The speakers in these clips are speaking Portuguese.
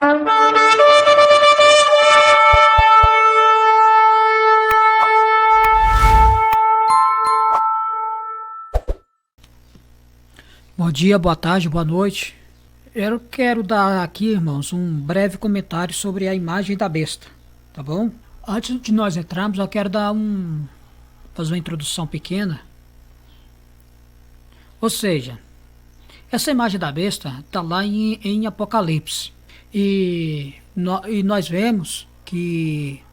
Bom dia, boa tarde, boa noite. Eu quero dar aqui, irmãos, um breve comentário sobre a imagem da besta, tá bom? Antes de nós entrarmos, eu quero fazer uma introdução pequena. Ou seja, essa imagem da besta está lá em Apocalipse. E nós vemos que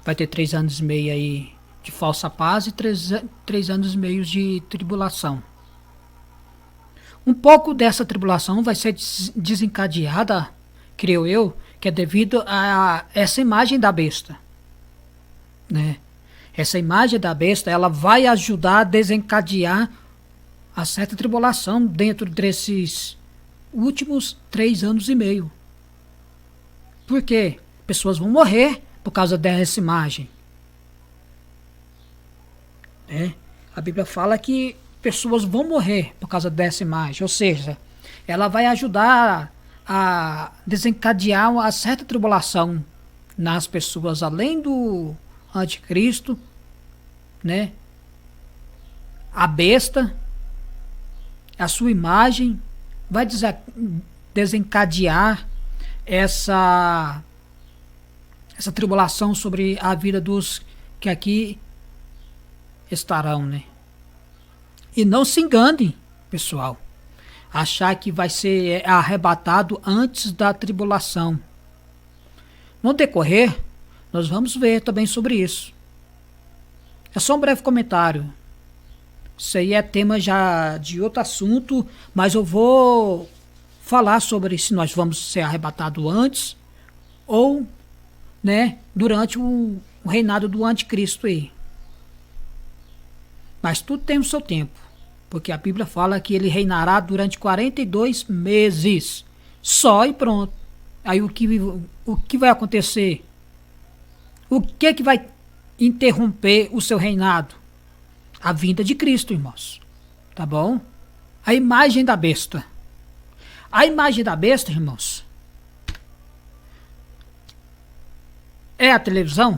vai ter 3 anos e meio aí de falsa paz e 3 anos e meio de tribulação. Um pouco dessa tribulação vai ser desencadeada, creio eu, que é devido a essa imagem da besta, né? Essa imagem da besta, ela vai ajudar a desencadear a certa tribulação dentro desses últimos 3 anos e meio. Por quê? Pessoas vão morrer por causa dessa imagem. A Bíblia fala que pessoas vão morrer por causa dessa imagem, ou seja, ela vai ajudar a desencadear uma certa tribulação nas pessoas, além do anticristo, né? A besta, a sua imagem vai desencadear essa tribulação sobre a vida dos que aqui estarão, né? E não se engane, pessoal, achar que vai ser arrebatado antes da tribulação. No decorrer, nós vamos ver também sobre isso. É só um breve comentário. Isso aí é tema já de outro assunto, mas eu vou falar sobre se nós vamos ser arrebatados antes ou, né, durante o reinado do anticristo aí. Mas tudo tem o seu tempo, porque a Bíblia fala que ele reinará durante 42 meses, só e pronto. Aí o que vai acontecer? O que vai interromper o seu reinado? A vinda de Cristo, irmãos. Tá bom? A imagem da besta. A imagem da besta, irmãos, é a televisão?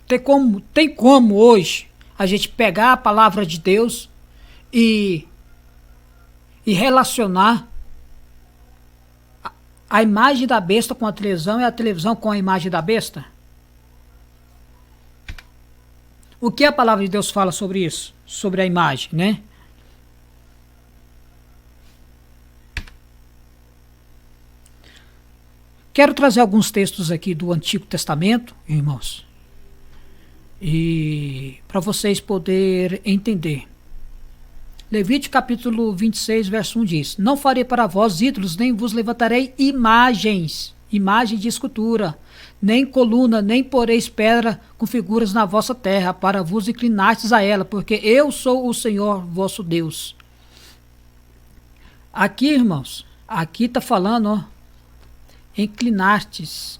Tem como hoje a gente pegar a palavra de Deus e relacionar a imagem da besta com a televisão e a televisão com a imagem da besta? O que a palavra de Deus fala sobre isso? Sobre a imagem, né? Quero trazer alguns textos aqui do Antigo Testamento, irmãos, e para vocês poderem entender. Levítico capítulo 26, verso 1 diz: Não farei para vós ídolos, nem vos levantarei imagens, imagem de escultura, nem coluna, nem poreis pedra com figuras na vossa terra, para vos inclinastes a ela, porque eu sou o Senhor vosso Deus. Aqui, irmãos, aqui está falando, ó, inclinastes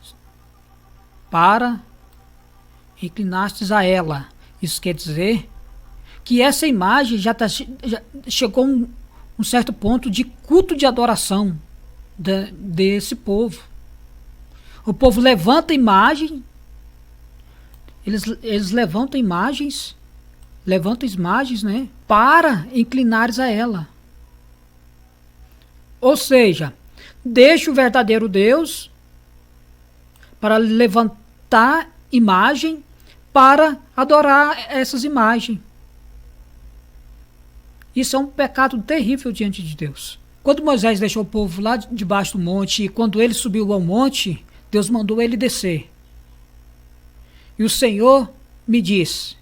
a ela. Isso quer dizer que essa imagem já chegou a um certo ponto de culto de adoração desse povo. O povo levanta imagem, eles levantam imagens, né, para inclinares a ela. Ou seja, deixa o verdadeiro Deus para levantar imagem para adorar essas imagens. Isso é um pecado terrível diante de Deus. Quando Moisés deixou o povo lá debaixo do monte, e quando ele subiu ao monte, Deus mandou ele descer. E o Senhor me disse: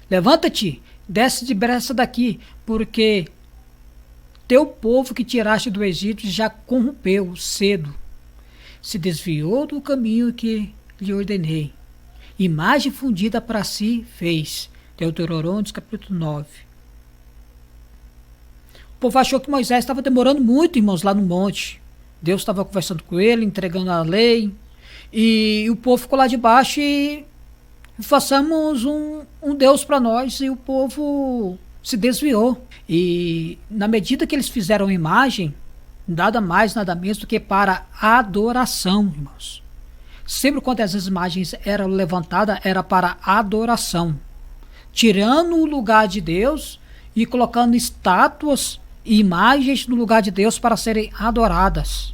levanta-te, desce depressa daqui, porque teu povo que tiraste do Egito já corrompeu cedo, se desviou do caminho que lhe ordenei. Imagem fundida para si fez. Deuteronômio capítulo 9. O povo achou que Moisés estava demorando muito, irmãos, lá no monte. Deus estava conversando com ele, entregando a lei, e o povo ficou lá debaixo e façamos um Deus para nós, e o povo se desviou. E na medida que eles fizeram a imagem, nada mais, nada menos do que para adoração, irmãos. Sempre quando essas imagens eram levantadas, era para adoração. Tirando o lugar de Deus e colocando estátuas e imagens no lugar de Deus para serem adoradas.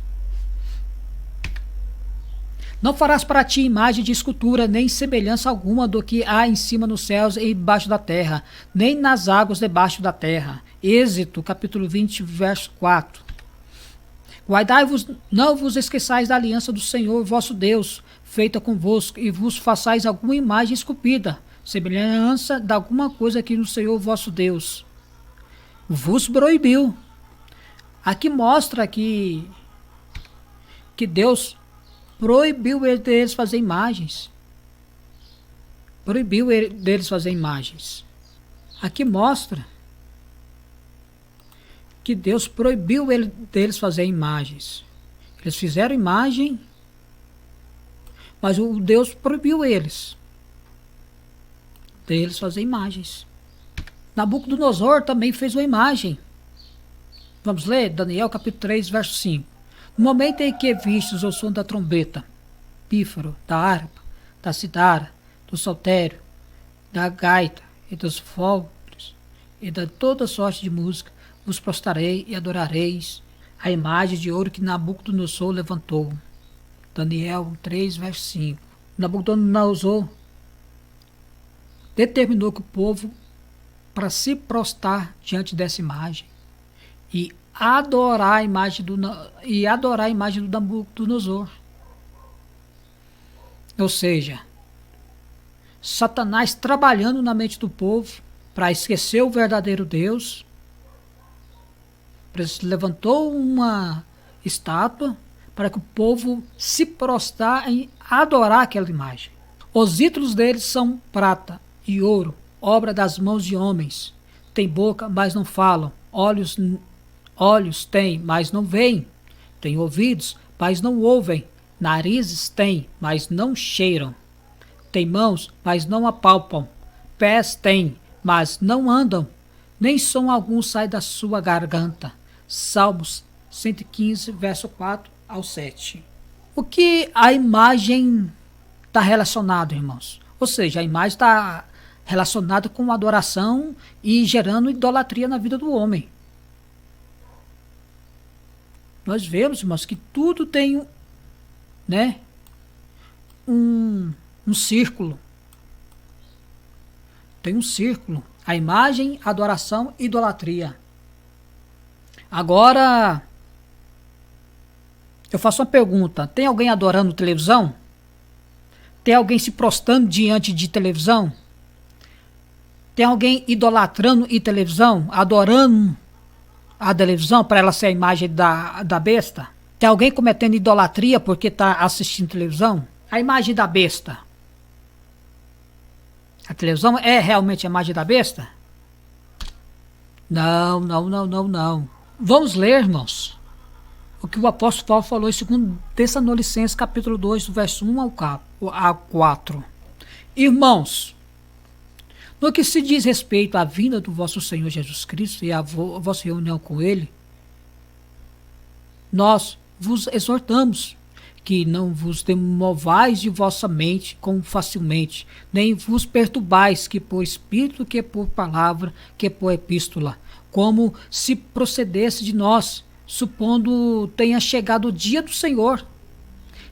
Não farás para ti imagem de escultura, nem semelhança alguma do que há em cima nos céus e embaixo da terra, nem nas águas debaixo da terra. Êxodo, capítulo 20, verso 4. Guardai-vos, não vos esqueçais da aliança do Senhor vosso Deus, feita convosco, e vos façais alguma imagem esculpida, semelhança de alguma coisa que no Senhor vosso Deus vos proibiu. Aqui mostra que Deus proibiu deles fazer imagens. Proibiu deles fazer imagens. Aqui mostra que Deus proibiu deles fazer imagens. Eles fizeram imagem, mas o Deus proibiu deles fazer imagens. Nabucodonosor também fez uma imagem. Vamos ler Daniel capítulo 3, verso 5. No momento em que vistes o som da trombeta, pífaro, da harpa, da citara, do saltério, da gaita e dos foltros e de toda sorte de música, vos prostrarei e adorareis a imagem de ouro que Nabucodonosor levantou. Daniel 3, verso 5. Nabucodonosor determinou que o povo para se prostrar diante dessa imagem e adorar a imagem do Nabucodonosor. Ou seja, Satanás trabalhando na mente do povo para esquecer o verdadeiro Deus. Levantou uma estátua para que o povo se prostrar e adorar aquela imagem. Os ídolos deles são prata e ouro, obra das mãos de homens. Tem boca, mas não falam. Olhos têm, mas não veem. Tem ouvidos, mas não ouvem. Narizes têm, mas não cheiram. Tem mãos, mas não apalpam. Pés têm, mas não andam. Nem som algum sai da sua garganta. Salmos 115, verso 4 ao 7. O que a imagem está relacionado, irmãos? Ou seja, a imagem está relacionada com adoração e gerando idolatria na vida do homem. Nós vemos, irmãos, que tudo tem um círculo. Tem um círculo. A imagem, adoração e idolatria. Agora, eu faço uma pergunta. Tem alguém adorando televisão? Tem alguém se prostrando diante de televisão? Tem alguém idolatrando em televisão? Adorando a televisão para ela ser a imagem da besta? Tem alguém cometendo idolatria porque está assistindo televisão? A imagem da besta. A televisão é realmente a imagem da besta? Não. Vamos ler, irmãos, o que o apóstolo Paulo falou em 2 Tessalonicenses, capítulo 2, do verso 1 a 4. Irmãos, no que se diz respeito à vinda do vosso Senhor Jesus Cristo e à vossa reunião com Ele, nós vos exortamos que não vos demovais de vossa mente como facilmente, nem vos perturbais, que por espírito, que por palavra, que por epístola, como se procedesse de nós, supondo tenha chegado o dia do Senhor.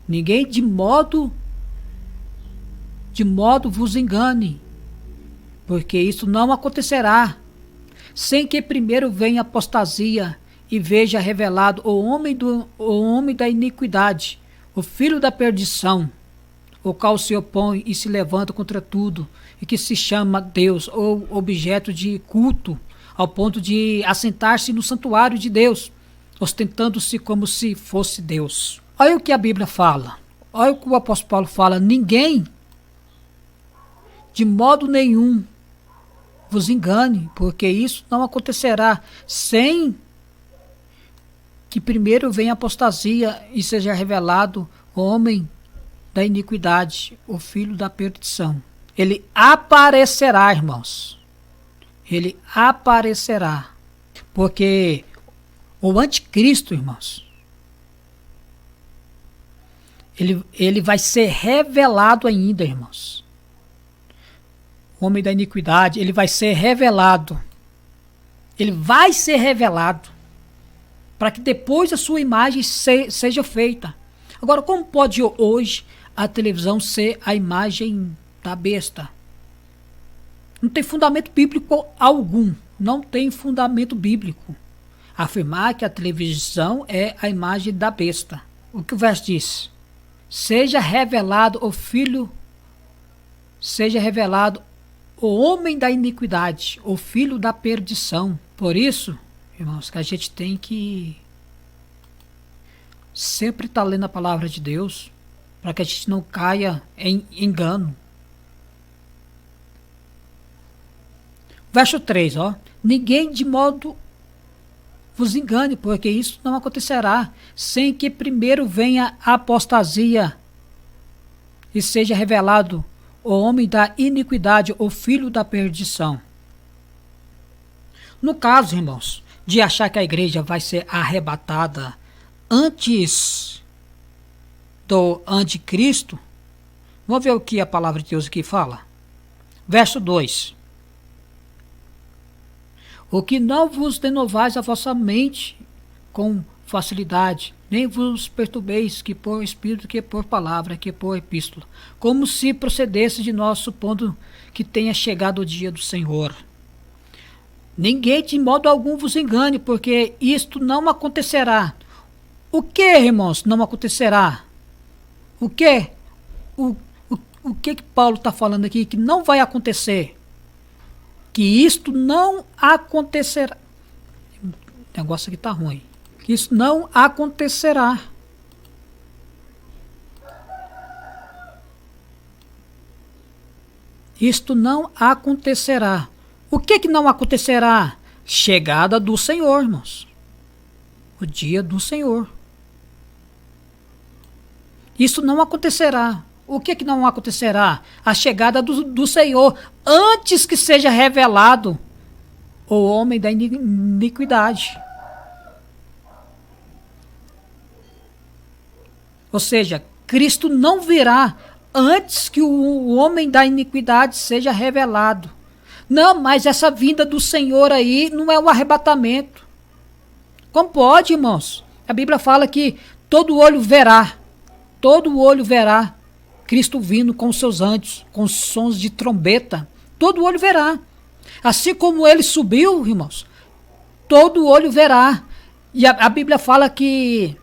Ninguém de modo vos engane, porque isso não acontecerá, sem que primeiro venha apostasia e veja revelado o homem da iniquidade, o filho da perdição, o qual se opõe e se levanta contra tudo, e que se chama Deus ou objeto de culto, ao ponto de assentar-se no santuário de Deus, ostentando-se como se fosse Deus. Olha o que a Bíblia fala. Olha o que o apóstolo Paulo fala. Ninguém, de modo nenhum, vos engane, porque isso não acontecerá sem que primeiro venha a apostasia e seja revelado o homem da iniquidade, o filho da perdição. Ele aparecerá, irmãos. ele aparecerá. Porque o anticristo, irmãos, ele vai ser revelado ainda, irmãos. O homem da iniquidade, ele vai ser revelado. Ele vai ser revelado para que depois a sua imagem seja feita. Agora, como pode hoje a televisão ser a imagem da besta? Não tem fundamento bíblico algum. Não tem fundamento bíblico afirmar que a televisão é a imagem da besta. O que o verso diz? Seja revelado o filho, seja revelado o homem da iniquidade, o filho da perdição. Por isso, irmãos, que a gente tem que sempre estar lendo a palavra de Deus, para que a gente não caia em engano. Verso 3, ó. Ninguém de modo vos engane, porque isso não acontecerá, sem que primeiro venha a apostasia e seja revelado o homem da iniquidade, o filho da perdição. No caso, irmãos, de achar que a igreja vai ser arrebatada antes do anticristo, vamos ver o que a palavra de Deus aqui fala. Verso 2. O que não vos renovais a vossa mente com facilidade, nem vos perturbeis, que por espírito, que por palavra, que por epístola, como se procedesse de nós, supondo que tenha chegado o dia do Senhor. Ninguém de modo algum vos engane, porque isto não acontecerá. O que, irmãos, não acontecerá? O que? O que Paulo está falando aqui que não vai acontecer? Que isto não acontecerá. O negócio aqui está ruim. Que isso não acontecerá. Isto não acontecerá. O que não acontecerá? Chegada do Senhor, irmãos. O dia do Senhor. Isso não acontecerá. O que não acontecerá? A chegada do Senhor, antes que seja revelado o homem da iniquidade. Ou seja, Cristo não virá antes que o homem da iniquidade seja revelado. Não, mas essa vinda do Senhor aí não é o arrebatamento. Como pode, irmãos? A Bíblia fala que todo olho verá Cristo vindo com seus anjos, com sons de trombeta. Todo olho verá. Assim como ele subiu, irmãos, todo olho verá. E a Bíblia fala que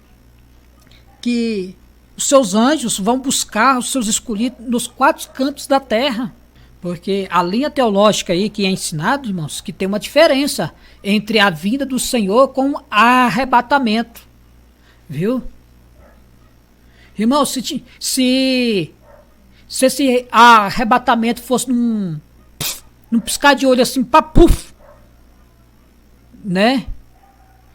os seus anjos vão buscar os seus escolhidos nos quatro cantos da terra. Porque a linha teológica aí que é ensinado, irmãos, que tem uma diferença entre a vinda do Senhor com o arrebatamento. Viu? Irmão, se esse arrebatamento fosse num piscar de olho assim, papuf, né?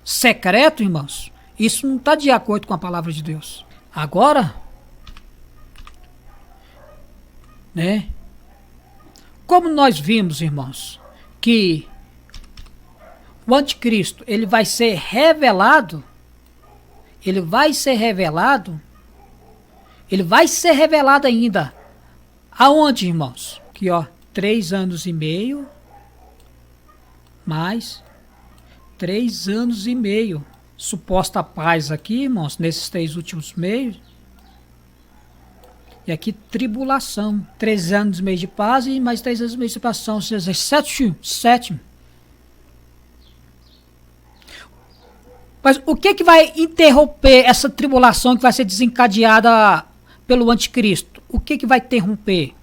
Secreto, irmãos, isso não está de acordo com a palavra de Deus. Agora, né? Como nós vimos, irmãos, que o anticristo, ele vai ser revelado ainda. Aonde, irmãos? Aqui, ó, 3 anos e meio, mais 3 anos e meio. Suposta paz aqui, irmãos, nesses 3 últimos meses. E aqui, tribulação. 3 anos e meio de paz e mais 3 anos e meio de tribulação. Ou seja, 7. Mas o que vai interromper essa tribulação que vai ser desencadeada pelo anticristo? O que vai interromper?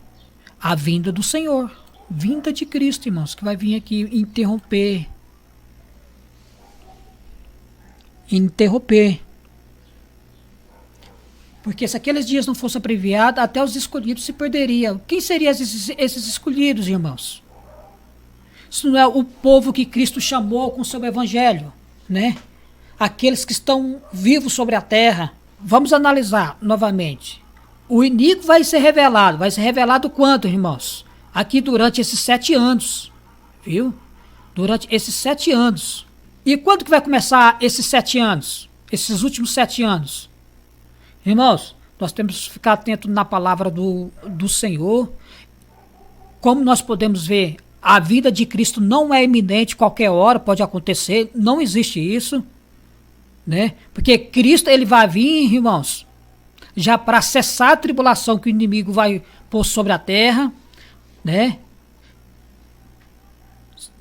A vinda do Senhor. Vinda de Cristo, irmãos, que vai vir aqui interromper. Porque se aqueles dias não fossem abreviados, até os escolhidos se perderiam. Quem seriam esses escolhidos, irmãos? Isso não é o povo que Cristo chamou com seu evangelho, né? Aqueles que estão vivos sobre a terra. Vamos analisar novamente. O iníquo vai ser revelado. Vai ser revelado quanto, irmãos? Aqui durante esses 7 anos. Viu? durante esses 7 anos. E quando que vai começar esses 7 anos? Esses últimos 7 anos? Irmãos, nós temos que ficar atentos na palavra do Senhor. Como nós podemos ver, a vida de Cristo não é iminente, qualquer hora pode acontecer, não existe isso, né? Porque Cristo, ele vai vir, irmãos, já para cessar a tribulação que o inimigo vai pôr sobre a terra, né?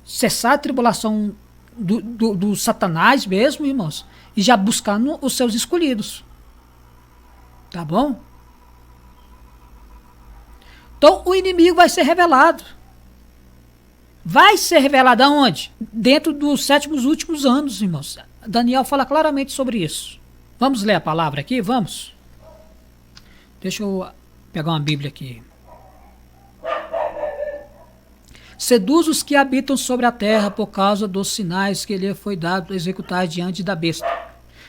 Cessar a tribulação do Satanás mesmo, irmãos, e já buscando os seus escolhidos. Tá bom? Então o inimigo vai ser revelado. Vai ser revelado aonde? Dentro dos 7 últimos anos, irmãos. Daniel fala claramente sobre isso. Vamos ler a palavra aqui? Vamos? Deixa eu pegar uma Bíblia aqui. Seduz os que habitam sobre a terra por causa dos sinais que lhe foi dado executar diante da besta,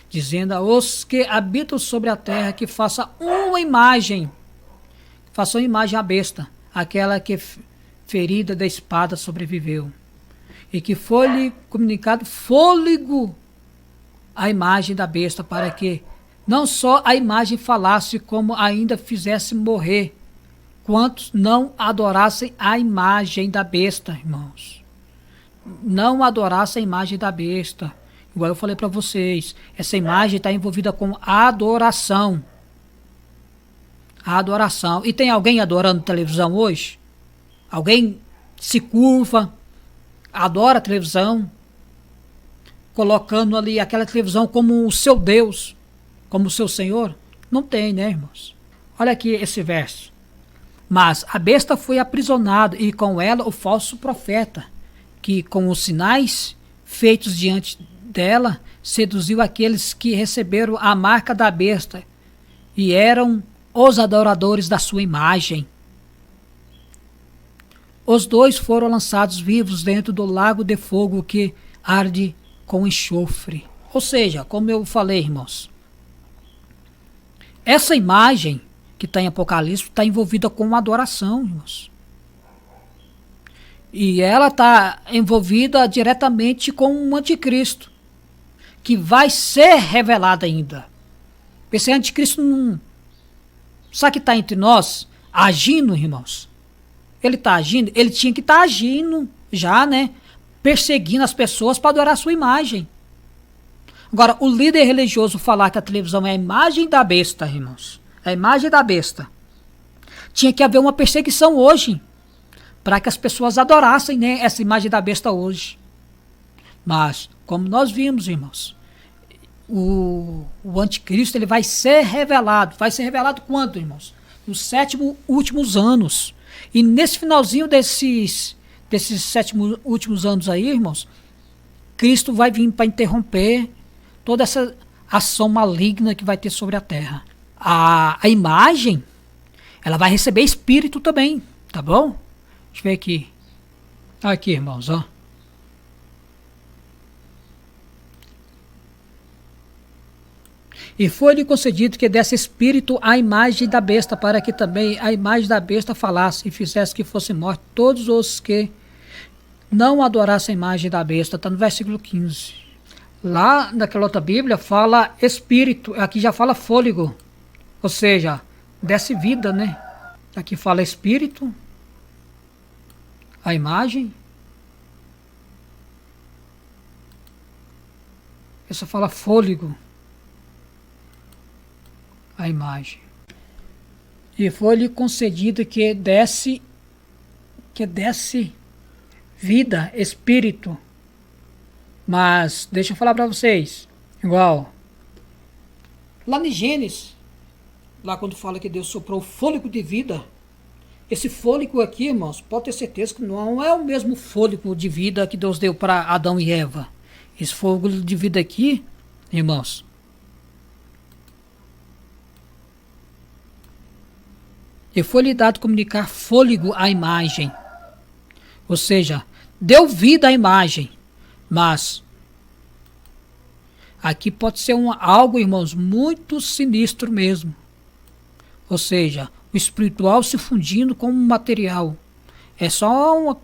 dizendo aos que habitam sobre a terra que faça uma imagem à besta, aquela que ferida da espada sobreviveu, e que foi-lhe comunicado fôlego à imagem da besta, para que não só a imagem falasse, como ainda fizesse morrer quantos não adorassem a imagem da besta, irmãos. Não adorassem a imagem da besta. Igual eu falei para vocês, essa imagem está envolvida com adoração. A adoração. E tem alguém adorando televisão hoje? Alguém se curva, adora a televisão, colocando ali aquela televisão como o seu Deus, como o seu Senhor? Não tem, né, irmãos? Olha aqui esse verso. Mas a besta foi aprisionada, e com ela o falso profeta, que com os sinais feitos diante dela, seduziu aqueles que receberam a marca da besta e eram os adoradores da sua imagem. Os 2 foram lançados vivos dentro do lago de fogo que arde com enxofre. Ou seja, como eu falei, irmãos, essa imagem que está em Apocalipse está envolvida com adoração, irmãos. E ela está envolvida diretamente com o anticristo, que vai ser revelado ainda. Esse anticristo não... Sabe que está entre nós, agindo, irmãos? Ele está agindo, ele tinha que estar agindo já, né? Perseguindo as pessoas para adorar a sua imagem. Agora, o líder religioso falar que a televisão é a imagem da besta, irmãos, a imagem da besta, tinha que haver uma perseguição hoje, para que as pessoas adorassem, né, essa imagem da besta hoje. Mas, como nós vimos, irmãos, o anticristo, ele vai ser revelado. Vai ser revelado quando, irmãos? Nos 7 últimos anos. E nesse finalzinho desses 7 últimos anos aí, irmãos, Cristo vai vir para interromper toda essa ação maligna que vai ter sobre a terra. A imagem, ela vai receber espírito também, tá bom? Deixa eu ver aqui. Aqui, irmãos, ó. E foi-lhe concedido que desse espírito à imagem da besta, para que também a imagem da besta falasse e fizesse que fossem mortos todos os que não adorassem a imagem da besta. Está no versículo 15. Lá naquela outra Bíblia fala espírito, aqui já fala fôlego. Ou seja, desce vida, né? Aqui fala espírito, a imagem. Essa fala fôlego, a imagem. E foi-lhe concedido que desse vida, espírito. Mas, deixa eu falar para vocês, igual, lá em Gênesis, lá quando fala que Deus soprou o fôlego de vida, esse fôlego aqui, irmãos, pode ter certeza que não é o mesmo fôlego de vida que Deus deu para Adão e Eva. Esse fôlego de vida aqui, irmãos, e foi-lhe dado comunicar fôlego à imagem. Ou seja, deu vida à imagem. Mas aqui pode ser algo, irmãos, muito sinistro mesmo. Ou seja, o espiritual se fundindo com o material. É só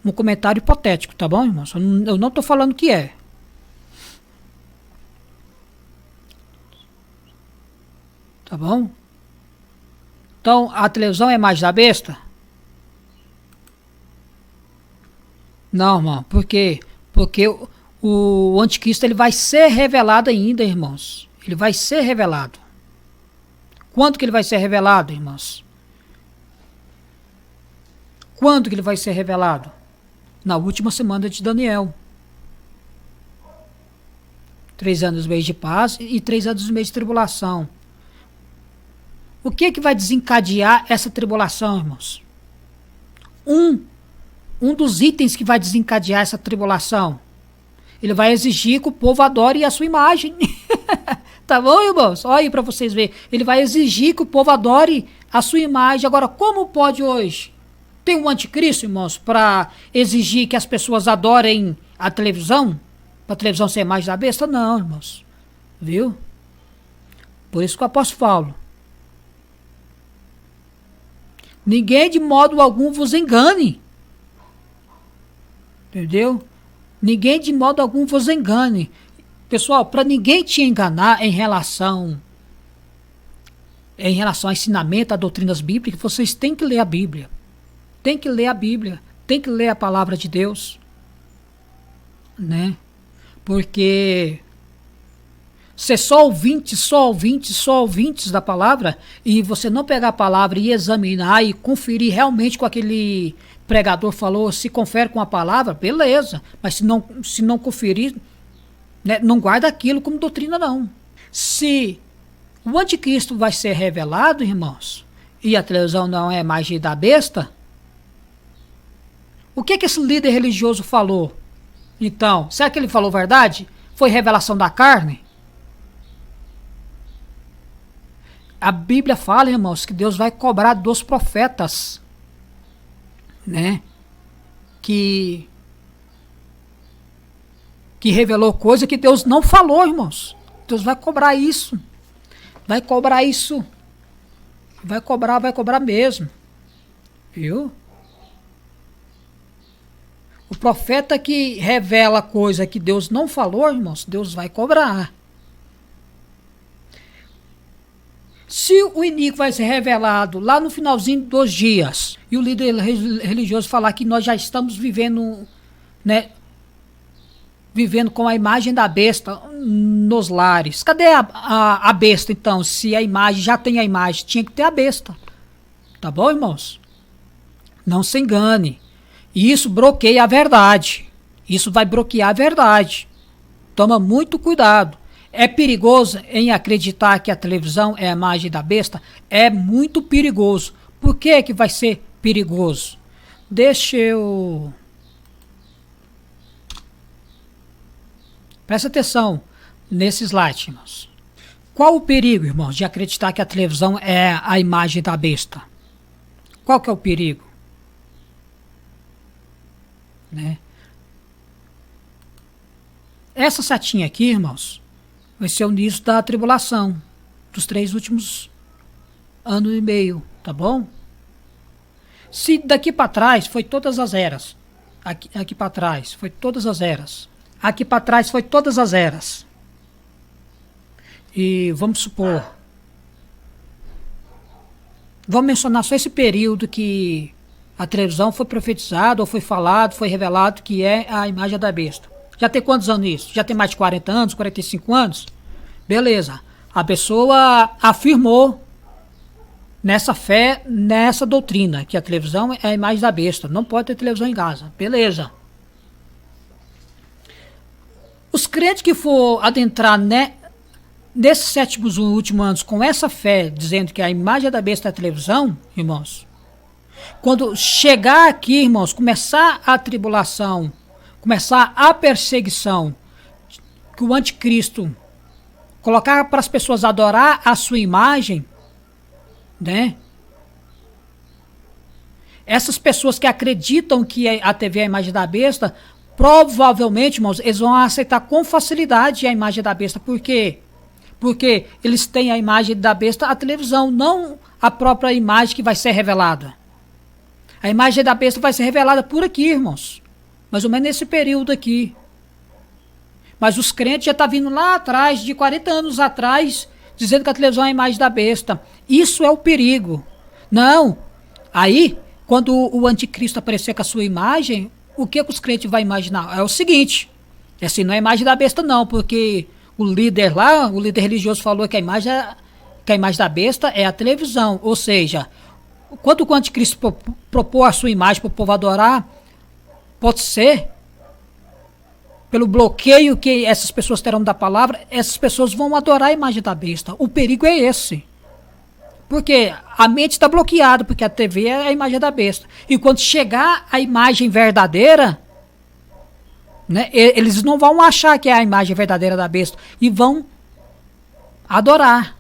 um comentário hipotético, tá bom, irmãos? Eu não estou falando que é. Tá bom? Então, a televisão é a imagem da besta? Não, irmão. Por quê? Porque o anticristo ele vai ser revelado ainda, irmãos. Ele vai ser revelado. Quando que ele vai ser revelado, irmãos? Quando que ele vai ser revelado? Na última semana de Daniel. 3 anos mês de paz e 3 anos mês de tribulação. O que que vai desencadear essa tribulação, irmãos? Um dos itens que vai desencadear essa tribulação, ele vai exigir que o povo adore a sua imagem. Tá bom, irmãos? Olha aí para vocês verem. Ele vai exigir que o povo adore a sua imagem. Agora, como pode hoje? Tem um anticristo, irmãos, para exigir que as pessoas adorem a televisão? Para a televisão ser a imagem da besta? Não, irmãos. Viu? Por isso que o apóstolo Paulo. Ninguém de modo algum vos engane. Entendeu? Ninguém de modo algum vos engane. Pessoal, para ninguém te enganar em relação ao ensinamento, a doutrinas bíblicas, vocês têm que ler a Bíblia. Tem que ler a Bíblia. Tem que ler a palavra de Deus. Né? Porque ser só ouvintes da palavra, e você não pegar a palavra e examinar e conferir realmente com aquele pregador falou, se confere com a palavra, beleza. Mas se não conferir, né, não guarda aquilo como doutrina, não. Se o anticristo vai ser revelado, irmãos, e a televisão não é imagem da besta, o que esse líder religioso falou? Então, será que ele falou verdade? Foi revelação da carne? A Bíblia fala, irmãos, que Deus vai cobrar dos profetas, né? Que revelou coisa que Deus não falou, irmãos. Deus vai cobrar isso. Vai cobrar isso. Vai cobrar mesmo. Viu? O profeta que revela coisa que Deus não falou, irmãos, Deus vai cobrar. Se o iníquo vai ser revelado lá no finalzinho dos dias, e o líder religioso falar que nós já estamos vivendo, né, vivendo com a imagem da besta nos lares. Cadê a besta, então? Se a imagem, já tem a imagem, tinha que ter a besta. Tá bom, irmãos? Não se engane. Isso bloqueia a verdade. Isso vai bloquear a verdade. Toma muito cuidado. É perigoso em acreditar que a televisão é a imagem da besta? É muito perigoso. Por que que vai ser perigoso? Deixa eu... Presta atenção nesse slide, irmãos. Qual o perigo, irmãos, de acreditar que a televisão é a imagem da besta? Qual que é o perigo? Né? Essa setinha aqui, irmãos, vai ser o início da tribulação dos 3 últimos anos e meio, tá bom? Se daqui para trás foi todas as eras, aqui para trás foi todas as eras, aqui para trás foi todas as eras, e vamos supor, vamos mencionar só esse período que a televisão foi profetizada, ou foi falado, foi revelado que é a imagem da besta. Já tem quantos anos isso? Já tem mais de 40 anos, 45 anos? Beleza. A pessoa afirmou nessa fé, nessa doutrina, que a televisão é a imagem da besta. Não pode ter televisão em casa. Beleza. Os crentes que for adentrar nesses 7º e últimos anos com essa fé, dizendo que a imagem da besta é a televisão, irmãos, quando chegar aqui, irmãos, começar a tribulação, começar a perseguição, que o anticristo colocar para as pessoas adorar a sua imagem, né? Essas pessoas que acreditam que a TV é a imagem da besta, provavelmente, irmãos, eles vão aceitar com facilidade a imagem da besta. Por quê? Porque eles têm a imagem da besta, a televisão, não a própria imagem que vai ser revelada. A imagem da besta vai ser revelada por aqui, irmãos. Mais ou menos nesse período aqui. Mas os crentes já estão vindo lá atrás, de 40 anos atrás, dizendo que a televisão é a imagem da besta. Isso é o perigo. Não. Aí, quando o anticristo aparecer com a sua imagem, o que os crentes vão imaginar? É o seguinte, assim, não é a imagem da besta não, porque o líder lá, o líder religioso falou que a imagem da besta é a televisão. Ou seja, quando o anticristo propor a sua imagem para o povo adorar, pode ser, pelo bloqueio que essas pessoas terão da palavra, essas pessoas vão adorar a imagem da besta. O perigo é esse. Porque a mente está bloqueada, porque a TV é a imagem da besta. E quando chegar a imagem verdadeira, né, eles não vão achar que é a imagem verdadeira da besta e vão adorar.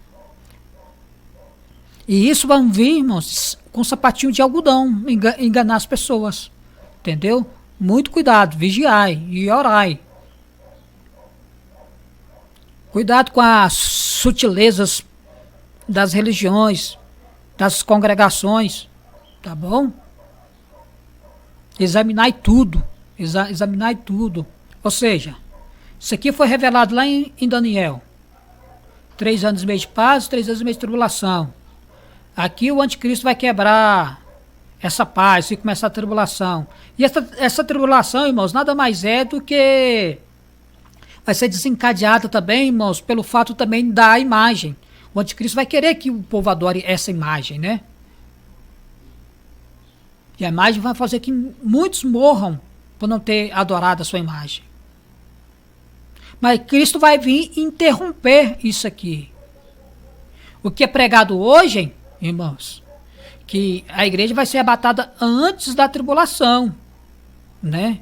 E isso vão vir, irmãos, com sapatinho de algodão, enganar as pessoas. Entendeu? Muito cuidado, vigiai e orai. Cuidado com as sutilezas das religiões, das congregações, tá bom? Examinai tudo, examinai tudo. Ou seja, isso aqui foi revelado lá em Daniel. 3 anos e meio de paz, 3 anos e meio de tribulação. Aqui o anticristo vai quebrar essa paz e começar a tribulação. E essa tribulação, irmãos, nada mais é do que vai ser desencadeada também, irmãos, pelo fato também da imagem. O anticristo vai querer que o povo adore essa imagem, né? E a imagem vai fazer que muitos morram por não ter adorado a sua imagem. Mas Cristo vai vir interromper isso aqui. O que é pregado hoje, irmãos, que a igreja vai ser arrebatada antes da tribulação, né?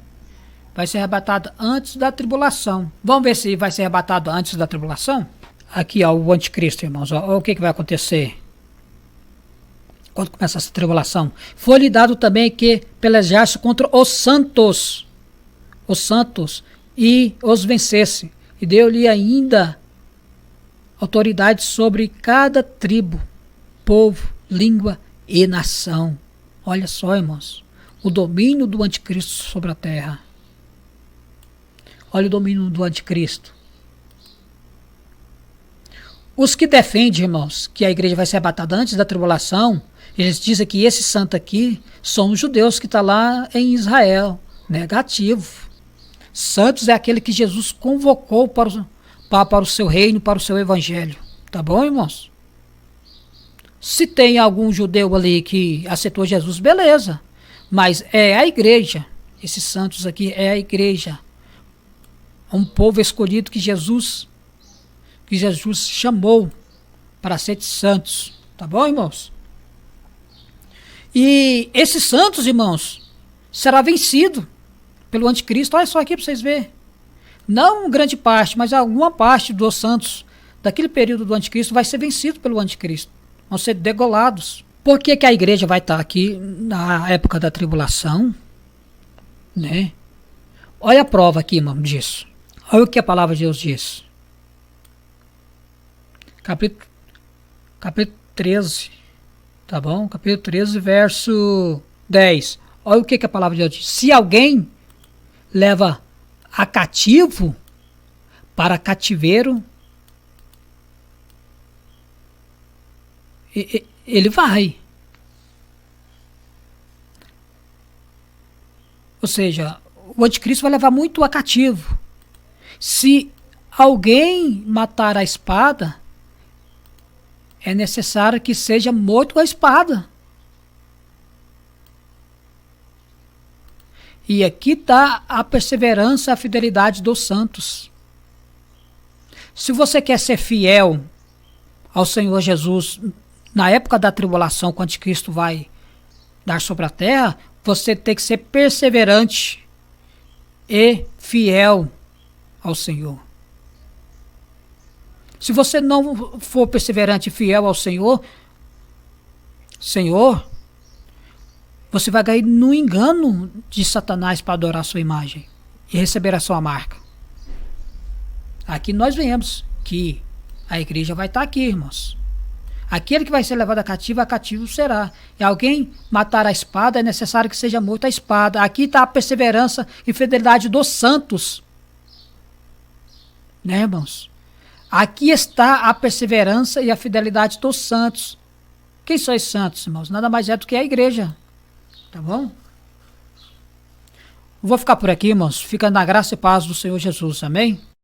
Vai ser arrebatada antes da tribulação. Vamos ver se vai ser arrebatado antes da tribulação? Aqui, ó, o anticristo, irmãos, ó, o que vai acontecer quando começa essa tribulação. Foi-lhe dado também que pelejasse contra os santos, e os vencesse, e deu-lhe ainda autoridade sobre cada tribo, povo, língua e nação. Olha só, irmãos, o domínio do anticristo sobre a terra. Olha o domínio do anticristo. Os que defendem, irmãos, que a igreja vai ser arrebatada antes da tribulação, eles dizem que esse santo aqui são os judeus que estão lá em Israel. Negativo. Santos é aquele que Jesus convocou para o seu reino, para o seu evangelho. Tá bom, irmãos? Se tem algum judeu ali que aceitou Jesus, beleza. Mas é a igreja. Esses santos aqui é a igreja. Um povo escolhido que Jesus chamou para ser santos. Tá bom, irmãos? E esses santos, irmãos, será vencido pelo anticristo. Olha só aqui para vocês verem. Não grande parte, mas alguma parte dos santos daquele período do anticristo vai ser vencido pelo anticristo. Vão ser degolados. Por que a igreja vai estar aqui na época da tribulação? Né? Olha a prova aqui, irmão, disso. Olha o que a palavra de Deus diz. Capítulo 13, tá bom? Capítulo 13, verso 10. Olha o que a palavra de Deus diz. Se alguém leva a cativo para cativeiro, ele vai. Ou seja, o anticristo vai levar muito a cativo. Se alguém matar a espada, é necessário que seja morto a espada. E aqui está a perseverança, a fidelidade dos santos. Se você quer ser fiel ao Senhor Jesus na época da tribulação, quando Cristo vai dar sobre a terra, você tem que ser perseverante e fiel ao Senhor. Se você não for perseverante e fiel ao Senhor, você vai cair no engano de Satanás para adorar a sua imagem e receber a sua marca. Aqui nós vemos que a igreja vai estar aqui, irmãos. Aquele que vai ser levado a cativo será. E alguém matar a espada, é necessário que seja morto a espada. Aqui está a perseverança e fidelidade dos santos. Né, irmãos? Aqui está a perseverança e a fidelidade dos santos. Quem são os santos, irmãos? Nada mais é do que a igreja. Tá bom? Vou ficar por aqui, irmãos. Fica na graça e paz do Senhor Jesus. Amém?